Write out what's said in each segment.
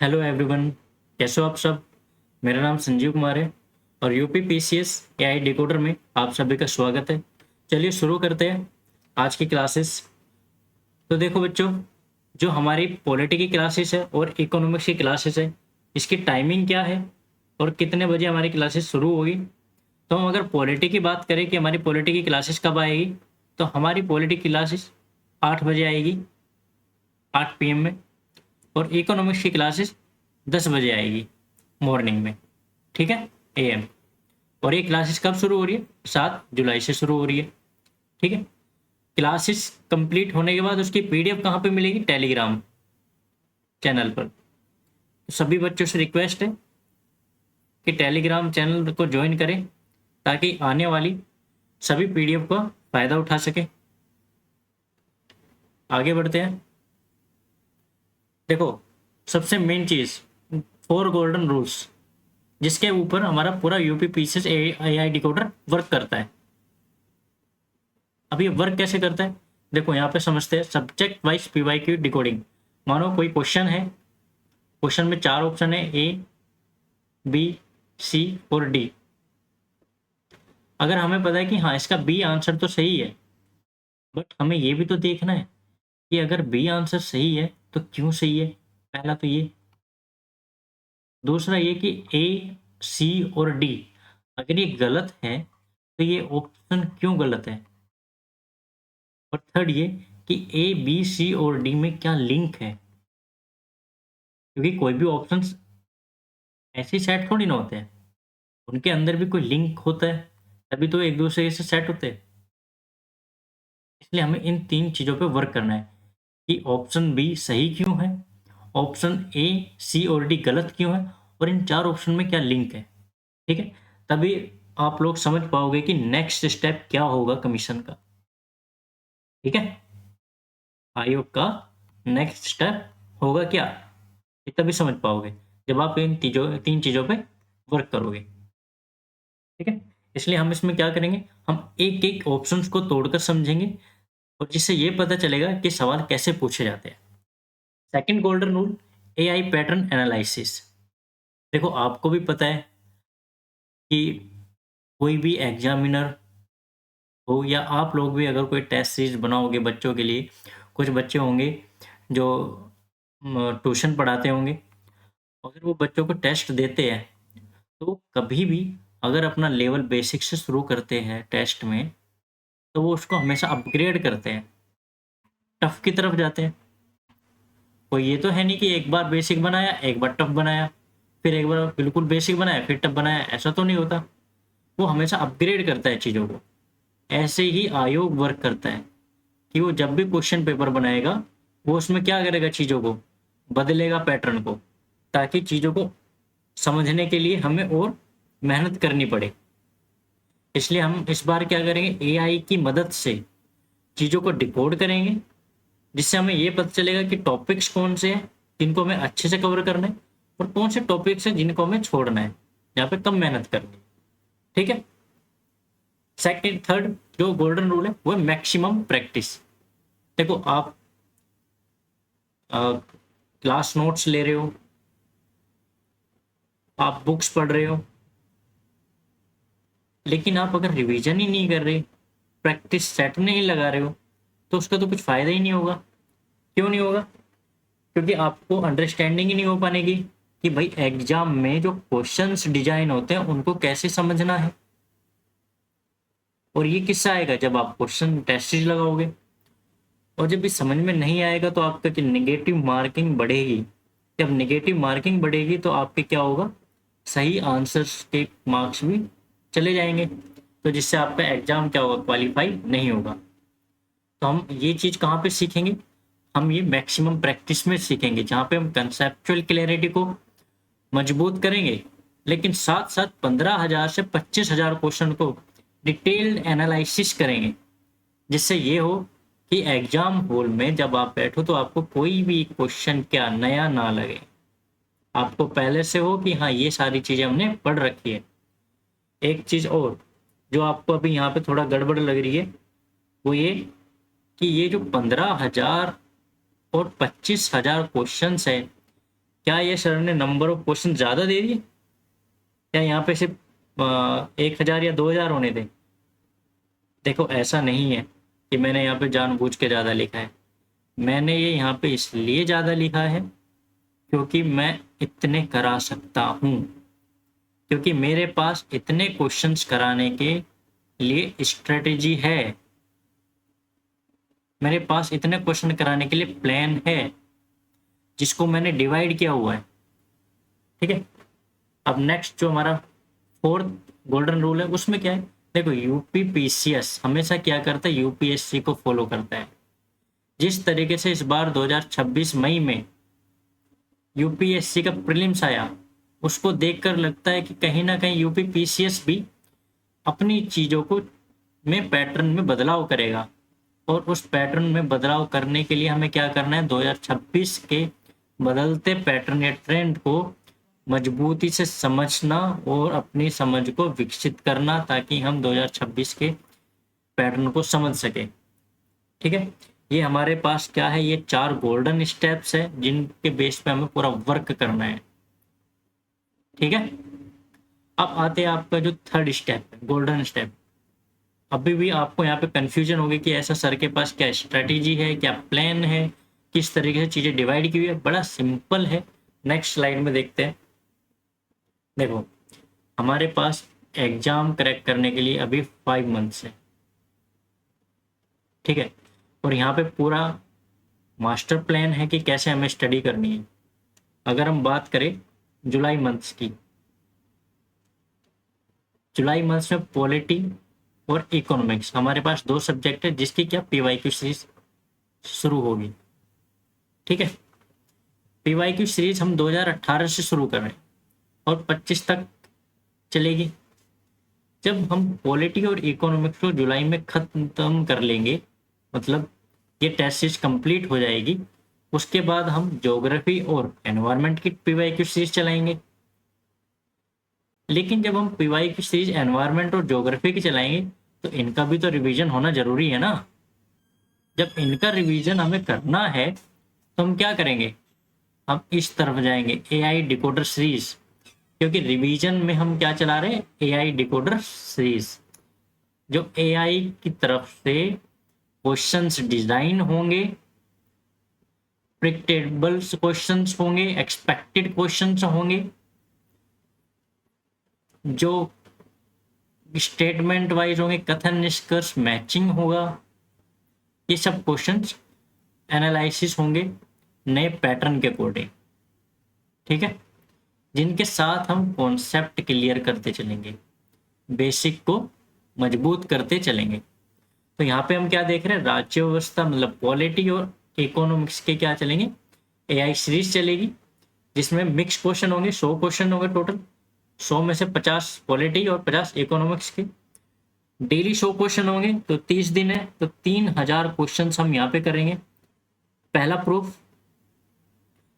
Hello everyone, कैसे हो आप सब। मेरा नाम संजीव कुमार है और यूपी पीसीएस एआई डिकोडर में आप सभी का स्वागत है। चलिए शुरू करते हैं आज की क्लासेस। तो देखो बच्चों, जो हमारी पॉलिटी की क्लासेस है और इकोनॉमिक्स की क्लासेस है, इसकी टाइमिंग क्या है और कितने बजे हमारी क्लासेस शुरू होगी। तो हम अगर पॉलिटी की बात करें कि हमारी पॉलिटी की क्लासेस कब आएगी, तो हमारी पॉलिटी की क्लासेस 8 बजे आएगी, 8 PM में। और इकोनॉमिक्स की क्लासेस 10 बजे आएगी मॉर्निंग में, ठीक है, AM। और ये क्लासेस कब शुरू हो रही है? 7 जुलाई से शुरू हो रही है, ठीक है। क्लासेस कंप्लीट होने के बाद उसकी PDF कहाँ पे मिलेगी? टेलीग्राम चैनल पर। तो सभी बच्चों से रिक्वेस्ट है कि टेलीग्राम चैनल को ज्वाइन करें ताकि आने वाली सभी PDF का फ़ायदा उठा सके। आगे बढ़ते हैं। देखो, सबसे मेन चीज़ 4 गोल्डन रूल्स, जिसके ऊपर हमारा पूरा UP PCS AI decoder work करता है। अब ये वर्क कैसे करता है, देखो यहाँ पे समझते हैं। Subject wise PYQ decoding. मानो कोई क्वेश्चन है, क्वेश्चन में 4 ऑप्शन है, A, B, C और D। अगर हमें पता है कि हाँ इसका B आंसर तो सही है, बट हमें ये भी तो देखना है कि अगर B आंसर सही है तो क्यों सही है। पहला तो ये। दूसरा ये कि A, C और D अगर ये गलत है तो ये ऑप्शन क्यों गलत है। और थर्ड ये कि A, B, C और D में क्या लिंक है, क्योंकि कोई भी ऑप्शन ऐसे ही सेट थोड़ी ना होते हैं, उनके अंदर भी कोई लिंक होता है, तभी तो एक दूसरे से सेट होते हैं। इसलिए हमें इन 3 चीज़ों पे वर्क करना है कि ऑप्शन बी सही क्यों है, ऑप्शन A, C और D गलत क्यों है, और इन 4 ऑप्शन में क्या लिंक है, ठीक है। तभी आप लोग समझ पाओगे कि नेक्स्ट स्टेप क्या होगा कमीशन का, ठीक है। आयोग का नेक्स्ट स्टेप होगा क्या, ये तभी समझ पाओगे जब आप इन 3 चीज़ों पे वर्क करोगे, ठीक है। इसलिए हम इसमें क्या करेंगे, हम एक एक ऑप्शंस को तोड़कर समझेंगे और जिससे ये पता चलेगा कि सवाल कैसे पूछे जाते हैं। Second golden rule, AI pattern analysis. देखो आपको भी पता है कि कोई भी एग्जामिनर हो या आप लोग भी अगर कोई टेस्ट सीरीज बनाओगे बच्चों के लिए, कुछ बच्चे होंगे जो ट्यूशन पढ़ाते होंगे, अगर वो बच्चों को टेस्ट देते हैं तो कभी भी अगर अपना लेवल बेसिक से शुरू करते हैं टेस्ट में, तो वो उसको हमेशा अपग्रेड करते हैं, टफ की तरफ जाते हैं। कोई ये तो है नहीं कि एक बार बेसिक बनाया, एक बार टफ बनाया, फिर एक बार बिल्कुल बेसिक बनाया, फिर टफ बनाया, ऐसा तो नहीं होता। वो हमेशा अपग्रेड करता है चीज़ों को। ऐसे ही आयोग वर्क करता है कि वो जब भी क्वेश्चन पेपर बनाएगा, वो उसमें क्या करेगा, चीज़ों को बदलेगा, पैटर्न को, ताकि चीज़ों को समझने के लिए हमें और मेहनत करनी पड़े। इसलिए हम इस बार क्या करेंगे, AI की मदद से चीज़ों को डिकोड करेंगे, जिससे हमें ये पता चलेगा कि टॉपिक्स कौन से हैं जिनको हमें अच्छे से कवर करना है, और कौन से टॉपिक्स हैं जिनको हमें छोड़ना है, जहाँ पे कम मेहनत करनी है, ठीक है। सेकंड थर्ड जो गोल्डन रूल है वो है मैक्सिमम प्रैक्टिस। देखो आप क्लास नोट्स ले रहे हो, आप बुक्स पढ़ रहे हो, लेकिन आप अगर रिवीजन ही नहीं कर रहे, प्रैक्टिस सेट नहीं लगा रहे हो, तो उसका तो कुछ फ़ायदा ही नहीं होगा। क्यों नहीं होगा? क्योंकि आपको अंडरस्टैंडिंग ही नहीं हो पाएगी कि भाई एग्जाम में जो क्वेश्चंस डिजाइन होते हैं उनको कैसे समझना है। और ये किस्सा आएगा जब आप क्वेश्चन टेस्ट लगाओगे, और जब भी समझ में नहीं आएगा तो आपका नेगेटिव मार्किंग बढ़ेगी। जब नेगेटिव मार्किंग बढ़ेगी तो आपके क्या होगा, सही आंसर्स के मार्क्स भी चले जाएंगे, तो जिससे आपका एग्जाम क्या होगा, क्वालिफाई नहीं होगा। तो हम ये चीज़ कहाँ पे सीखेंगे, हम ये मैक्सिमम प्रैक्टिस में सीखेंगे, जहाँ पे हम कंसेप्चुअल क्लैरिटी को मजबूत करेंगे, लेकिन साथ साथ 15,000 से 25,000 क्वेश्चन को डिटेल्ड एनालिसिस करेंगे, जिससे ये हो कि एग्जाम हॉल में जब आप बैठो तो आपको कोई भी क्वेश्चन क्या नया ना लगे, आपको पहले से हो कि हाँ ये सारी चीज़ें हमने पढ़ रखी है। एक चीज़ और जो आपको अभी यहाँ पे थोड़ा गड़बड़ लग रही है, वो ये कि ये जो 15,000 और 25,000 क्वेश्चन है, क्या ये सर ने नंबर ऑफ क्वेश्चन ज़्यादा दे दिए? क्या यहाँ पे सिर्फ 1000 या 2000 होने दें? देखो ऐसा नहीं है कि मैंने यहाँ पे जानबूझ के ज़्यादा लिखा है। मैंने ये यहाँ पे इसलिए ज़्यादा लिखा है क्योंकि मैं इतने करा सकता हूँ, क्योंकि मेरे पास इतने क्वेश्चंस कराने के लिए स्ट्रेटेजी है, मेरे पास इतने क्वेश्चन कराने के लिए प्लान है जिसको मैंने डिवाइड किया हुआ है। ठीक है, अब नेक्स्ट जो हमारा फोर्थ गोल्डन रूल है उसमें क्या है? देखो यूपीपीसीएस हमेशा क्या करता है, यूपीएससी को फॉलो करता है। जिस तरीके से इस बार 2026 मई में यूपीएससी का प्रीलिम्स आया, उसको देखकर लगता है कि कहीं ना कहीं यूपीपीसीएस भी अपनी चीज़ों को में पैटर्न में बदलाव करेगा, और उस पैटर्न में बदलाव करने के लिए हमें क्या करना है, 2026 के बदलते पैटर्न या ट्रेंड को मजबूती से समझना और अपनी समझ को विकसित करना, ताकि हम 2026 के पैटर्न को समझ सके। ठीक है, ये हमारे पास क्या है, ये 4 गोल्डन स्टेप्स है जिनके बेस पे हमें पूरा वर्क करना है। ठीक है, अब आते हैं आपका जो थर्ड स्टेप है, गोल्डन स्टेप। अभी भी आपको यहाँ पे कंफ्यूजन होगी कि ऐसा सर के पास क्या स्ट्रेटेजी है, क्या प्लान है, किस तरीके से चीज़ें डिवाइड की हुई है। बड़ा सिंपल है, नेक्स्ट स्लाइड में देखते हैं। देखो हमारे पास एग्जाम क्रैक करने के लिए अभी 5 मंथ्स है। ठीक है, और यहाँ पे पूरा मास्टर प्लान है कि कैसे हमें स्टडी करनी है। अगर हम बात करें जुलाई मंथ्स की, जुलाई मंथ्स में पॉलिटी और इकोनॉमिक्स हमारे पास 2 सब्जेक्ट है जिसकी क्या पीवाईक्यू सीरीज शुरू होगी। ठीक है, पीवाईक्यू सीरीज हम 2018 से शुरू कर रहे हैं और 25 तक चलेगी। जब हम पॉलिटी और इकोनॉमिक्स को जुलाई में ख़त्म कर लेंगे, मतलब ये टेस्ट सीरीज कंप्लीट हो जाएगी, उसके बाद हम ज्योग्राफी और एनवायरनमेंट की पीवाईक्यू सीरीज चलाएंगे। लेकिन जब हम पीवाईक्यू सीरीज एनवायरनमेंट और ज्योग्राफी की चलाएंगे तो इनका भी तो रिवीजन होना जरूरी है ना। जब इनका रिवीजन हमें करना है तो हम क्या करेंगे, हम इस तरफ जाएंगे, एआई डिकोडर सीरीज। क्योंकि रिवीजन में हम क्या चला रहे हैं, एआई डिकोडर सीरीज, जो एआई की तरफ से क्वेश्चंस डिजाइन होंगे, प्रिडिक्टेबल क्वेश्चंस होंगे, एक्सपेक्टेड क्वेश्चंस होंगे, जो स्टेटमेंट वाइज होंगे, कथन निष्कर्ष मैचिंग होगा, ये सब क्वेश्चंस एनालिसिस होंगे नए पैटर्न के अकॉर्डिंग। ठीक है, जिनके साथ हम कॉन्सेप्ट क्लियर करते चलेंगे, बेसिक को मजबूत करते चलेंगे। तो यहाँ पे हम क्या देख रहे हैं, राज्य व्यवस्था मतलब पॉलिटी और इकोनॉमिक्स के क्या चलेंगे, एआई सीरीज चलेगी, जिसमें मिक्स क्वेश्चन होंगे, 100 क्वेश्चन होंगे टोटल। 100 में से 50 पॉलिटी और 50 इकोनॉमिक्स के। डेली 100 क्वेश्चन होंगे, तो 30 दिन है तो 3000 क्वेश्चन हम यहाँ पे करेंगे, पहला प्रूफ।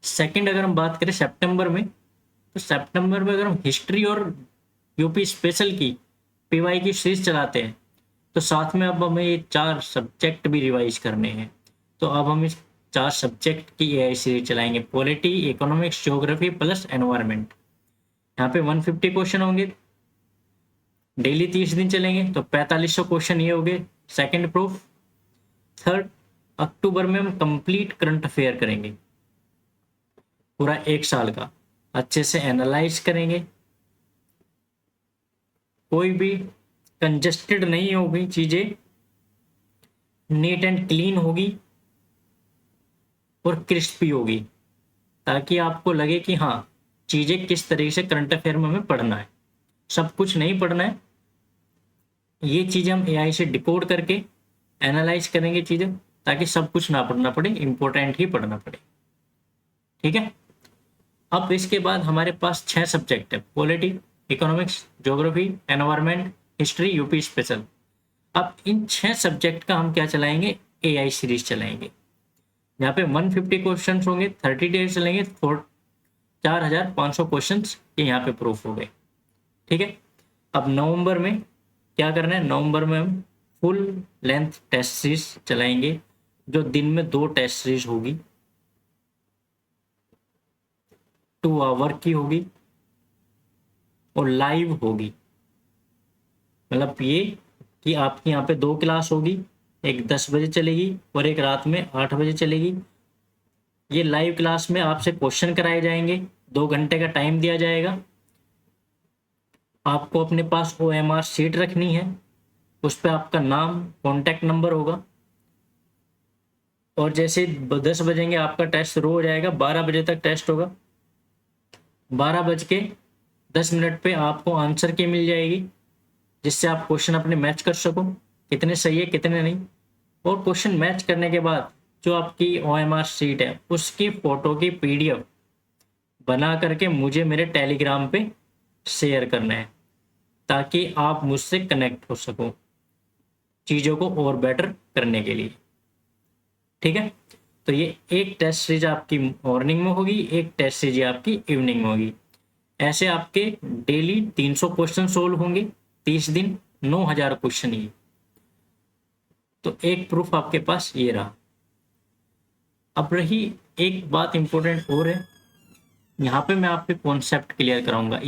सेकंड अगर हम बात करें सितंबर में, तो सितंबर में अगर हम हिस्ट्री और यूपी स्पेशल की पीवाई की सीरीज चलाते हैं, तो साथ में अब हमें ये 4 सब्जेक्ट भी रिवाइज करने हैं। तो अब हम इस 4 सब्जेक्ट की एआई सीरीज चलाएंगे, polity, economics, geography plus environment. यहाँ पे 150 क्वेश्चन होंगे, डेली 30 दिन चलेंगे, तो 4500 क्वेश्चन ये हो गए सेकेंड प्रूफ। थर्ड, अक्टूबर में हम कंप्लीट करंट अफेयर करेंगे, पूरा 1 साल का अच्छे से एनालाइज करेंगे, कोई भी कंजस्टेड नहीं होगी, चीजें नीट एंड क्लीन होगी और क्रिस्पी होगी, ताकि आपको लगे कि हाँ चीजें किस तरीके से करंट अफेयर में हमें पढ़ना है। सब कुछ नहीं पढ़ना है, ये चीजें हम एआई से डिकोड करके एनालाइज करेंगे चीजें, ताकि सब कुछ ना पढ़ना पड़े, इंपॉर्टेंट ही पढ़ना पड़े। ठीक है, अब इसके बाद हमारे पास 6 सब्जेक्ट है, polity, economics, geography, environment, history, UP special. अब इन 6 सब्जेक्ट का हम क्या चलाएंगे, एआई सीरीज चलाएंगे। यहाँ पे 150 क्वेश्चन होंगे, 30 डेज चलेंगे, 4500 क्वेश्चन ये यहाँ पे प्रूफ हो गए। ठीक है, अब नवंबर में क्या करना है, नवंबर में हम फुल लेंथ टेस्ट सीरीज चलाएंगे, जो दिन में 2 टेस्ट सीरीज होगी। 2 आवर की होगी और लाइव होगी। मतलब ये कि आपकी यहाँ पे 2 क्लास होगी, एक 10 बजे चलेगी और एक रात में 8 बजे चलेगी। ये लाइव क्लास में आपसे क्वेश्चन कराए जाएंगे, 2 घंटे का टाइम दिया जाएगा। आपको अपने पास OMR शीट रखनी है, उस पर आपका नाम, कॉन्टैक्ट नंबर होगा। और जैसे 10 बजेंगे आपका टेस्ट शुरू हो जाएगा, 12 बजे तक टेस्ट होगा। 12:10 पे आपको आंसर की मिल जाएगी, जिससे आप क्वेश्चन अपने मैच कर सको, कितने सही है कितने नहीं। और क्वेश्चन मैच करने के बाद जो आपकी OMR शीट है उसकी फ़ोटो की PDF बना करके मुझे मेरे टेलीग्राम पे शेयर करना है, ताकि आप मुझसे कनेक्ट हो सको चीज़ों को और बेटर करने के लिए। ठीक है, तो ये एक टेस्ट सीरीज आपकी मॉर्निंग में होगी, एक टेस्ट सीरीज आपकी इवनिंग में होगी। ऐसे आपके डेली 300 क्वेश्चन सोल्व होंगे, 30 दिन 9000 क्वेश्चन ही। तो एक प्रूफ आपके पास ये रहा। अब रही एक बात इंपॉर्टेंट और है, यहाँ पे मैं आपके कॉन्सेप्ट क्लियर कराऊंगा,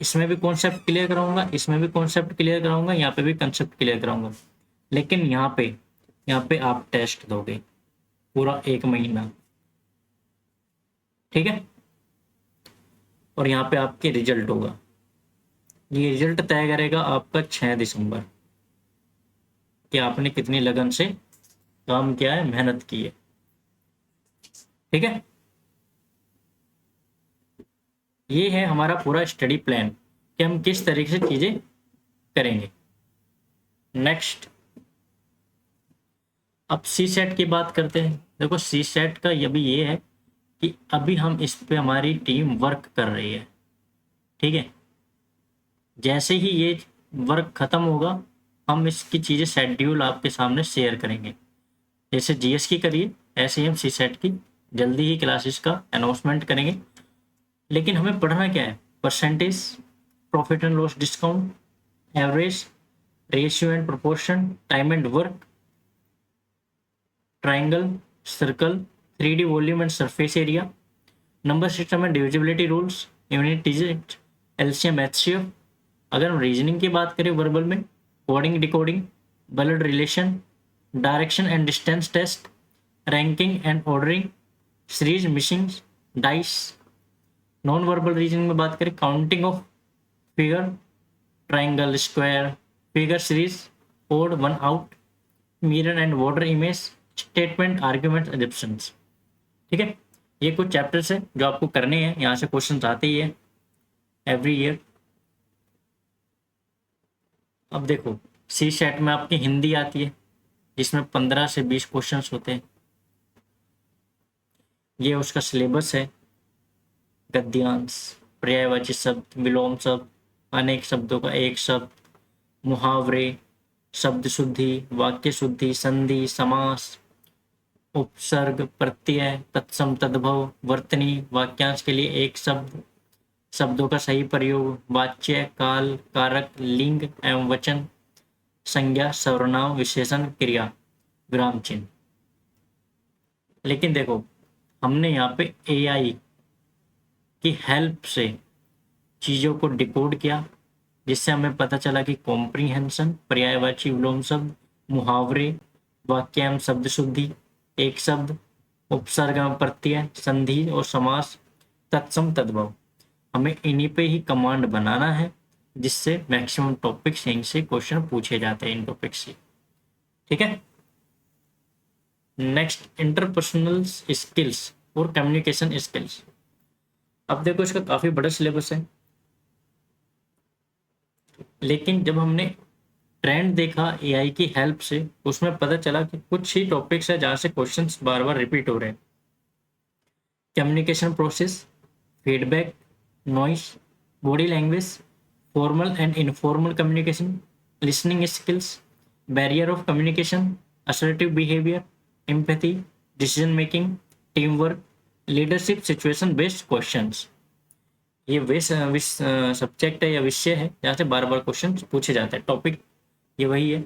इसमें भी कॉन्सेप्ट क्लियर कराऊंगा, इसमें भी कॉन्सेप्ट क्लियर कराऊंगा, यहाँ पे भी कॉन्सेप्ट क्लियर कराऊंगा। लेकिन यहाँ पे आप टेस्ट दोगे पूरा 1 महीना। ठीक है, और यहाँ पे आपके रिजल्ट होगा। ये रिजल्ट तय करेगा आपका 6 दिसंबर कि आपने कितनी लगन से काम किया है, मेहनत की है। ठीक है, ये है हमारा पूरा स्टडी प्लान कि हम किस तरीके से चीजें करेंगे। नेक्स्ट, अब सी सेट की बात करते हैं। देखो सी सेट का ये है कि अभी हम इस पे हमारी टीम वर्क कर रही है। ठीक है, जैसे ही ये वर्क खत्म होगा हम इसकी चीज़ें शेड्यूल आपके सामने शेयर करेंगे। जैसे GS की करिए, ऐसे ही हम सी सेट की जल्दी ही क्लासेस का अनाउंसमेंट करेंगे। लेकिन हमें पढ़ना क्या है? Percentage, profit and loss discount, average, ratio and proportion, time and work, triangle, circle, 3D volume and surface area, number system and divisibility rules, unit digit, LCM, HCF। अगर हम रीजनिंग की बात करें वर्बल में, coding, decoding, blood relation, direction and distance test, ranking and ordering, series, missing, dice. Non verbal reasoning में बात करें, counting of figure, triangle, square, figure series, odd, one out, mirror and water image, statement, argument, assumptions. ठीक है, ये कुछ chapters है जो आपको करने हैं, यहाँ से क्वेश्चन आते ही है एवरी ईयर। अब देखो सी सेट में आपकी हिंदी आती है, जिसमें 15 से 20 क्वेश्चन होते हैं। ये उसका सिलेबस है। गद्यांश, पर्यायवाची शब्द, विलोम शब्द, अनेक शब्दों का एक शब्द, मुहावरे, शब्द शुद्धि, वाक्य शुद्धि, संधि, समास, उपसर्ग, प्रत्यय, तत्सम, तद्भव, वर्तनी, वाक्यांश के लिए एक शब्द, शब्दों का सही प्रयोग, वाच्य, काल, कारक, लिंग एवं वचन, संज्ञा, सर्वनाम, विशेषण, क्रिया, विराम चिन्ह। लेकिन देखो हमने यहाँ पे AI की हेल्प से चीज़ों को डिकोड किया, जिससे हमें पता चला कि कॉम्प्रीहेंशन, पर्यायवाची विलोम शब्द, मुहावरे, वाक्य एवं शब्द शुद्धि, एक शब्द, उपसर्ग एवं प्रत्यय, संधि और समास, तत्सम, तद्भव, हमें इन्हीं पे ही कमांड बनाना है, जिससे मैक्सिमम टॉपिक्स यहीं से क्वेश्चन पूछे जाते हैं, इन टॉपिक से। ठीक है, नेक्स्ट, इंटरपर्सनल स्किल्स और कम्युनिकेशन स्किल्स। अब देखो इसका काफी बड़ा सिलेबस है, लेकिन जब हमने ट्रेंड देखा AI की हेल्प से, उसमें पता चला कि कुछ ही टॉपिक्स है जहाँ से क्वेश्चंस बार बार रिपीट हो रहे हैं। Communication process, feedback, noise, body language, formal and informal communication, listening skills, barrier of communication, assertive behaviour, empathy, decision making, team work, leadership, situation based questions. ये वे सब्जेक्ट है या विषय है जहाँ से बार बार क्वेश्चन पूछे जाते हैं। टॉपिक ये वही है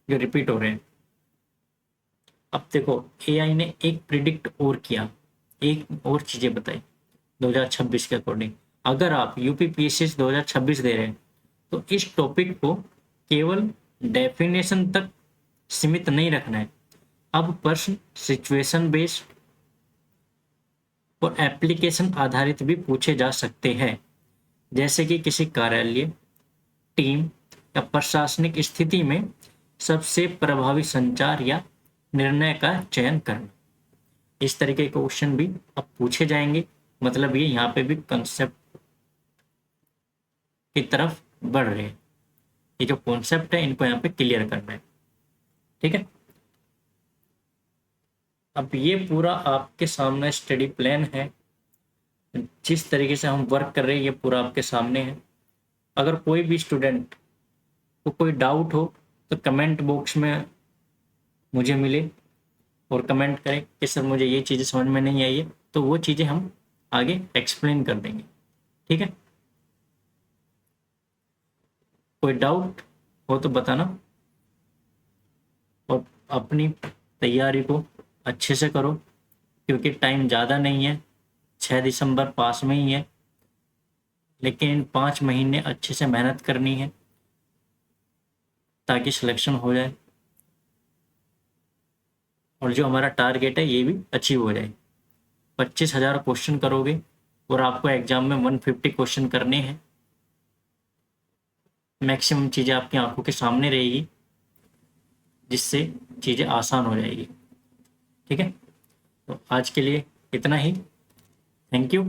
जो रिपीट हो रहे हैं। अब देखो AI ने एक प्रिडिक्ट और किया, एक और चीजें बताई। 2026 के अकॉर्डिंग। अगर आप यूपीपीएससी 2026 दे रहे हैं तो इस टॉपिक को केवल डेफिनेशन तक सीमित नहीं रखना है। अब प्रश्न सिचुएशन बेस्ड और एप्लीकेशन आधारित भी पूछे जा सकते हैं, जैसे कि किसी कार्यालय, टीम या प्रशासनिक स्थिति में सबसे प्रभावी संचार या निर्णय का चयन करना। इस तरीके के क्वेश्चन भी अब पूछे जाएंगे। मतलब ये यहाँ पे भी कंसेप्ट की तरफ बढ़ रहे हैं। ये जो कॉन्सेप्ट है इनको यहाँ पे क्लियर करना है, ठीक है। अब ये पूरा आपके सामने स्टडी प्लान है, जिस तरीके से हम वर्क कर रहे हैं ये पूरा आपके सामने है। अगर कोई भी स्टूडेंट को कोई डाउट हो तो कमेंट बॉक्स में मुझे मिले और कमेंट करें कि सर मुझे ये चीज़ें समझ में नहीं आई है, तो वो चीज़ें हम आगे एक्सप्लेन कर देंगे, ठीक है। कोई डाउट हो तो बताना और अपनी तैयारी को अच्छे से करो, क्योंकि टाइम ज़्यादा नहीं है, 6 दिसंबर पास में ही है। लेकिन इन 5 महीने अच्छे से मेहनत करनी है ताकि सिलेक्शन हो जाए और जो हमारा टारगेट है ये भी अचीव हो जाए। 25,000 क्वेश्चन करोगे और आपको एग्जाम में 150 क्वेश्चन करने हैं। मैक्सिमम चीज़ें आपकी आंखों के सामने रहेगी, जिससे चीज़ें आसान हो जाएगी, ठीक है। तो आज के लिए इतना ही। Thank you.